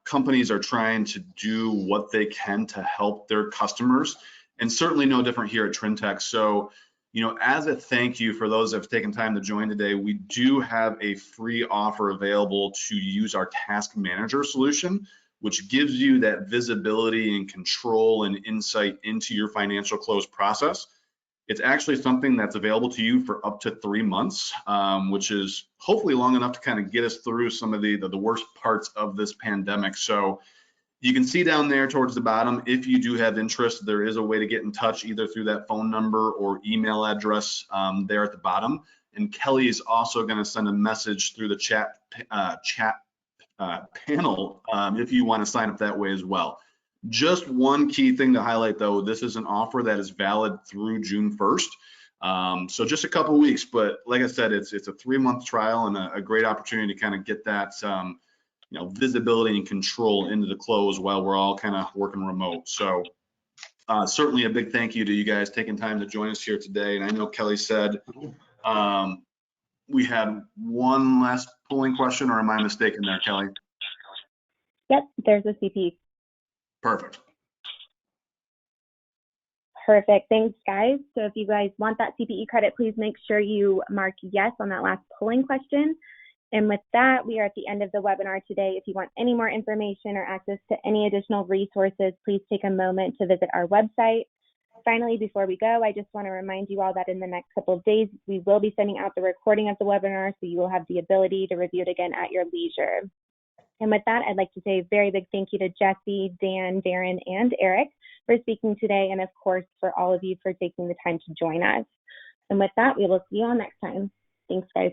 companies are trying to do what they can to help their customers, and certainly no different here at Trintech. So as a thank you for those that have taken time to join today, we do have a free offer available to use our Task Manager solution, which gives you that visibility and control and insight into your financial close process. It's actually something that's available to you for up to 3 months, which is hopefully long enough to kind of get us through some of the worst parts of this pandemic. So you can see down there towards the bottom, if you do have interest, there is a way to get in touch either through that phone number or email address there at the bottom. And Kelly is also going to send a message through the chat panel if you want to sign up that way as well. Just one key thing to highlight, though, this is an offer that is valid through June 1st. So just a couple of weeks, but like I said, it's a 3-month trial and a great opportunity to kind of get that visibility and control into the close while we're all kind of working remote. So certainly a big thank you to you guys taking time to join us here today. And I know Kelly said we had one last polling question, or am I mistaken there, Kelly? Yep, there's a CP. Perfect. Perfect. Thanks, guys. So if you guys want that CPE credit, please make sure you mark yes on that last polling question. And with that, we are at the end of the webinar today. If you want any more information or access to any additional resources, please take a moment to visit our website. Finally, before we go, I just want to remind you all that in the next couple of days, we will be sending out the recording of the webinar, so you will have the ability to review it again at your leisure. And with that, I'd like to say a very big thank you to Jesse, Dan, Darren, and Eric for speaking today, and of course, for all of you for taking the time to join us. And with that, we will see you all next time. Thanks, guys.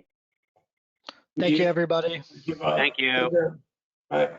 Thank you, everybody. Thank you. Bye.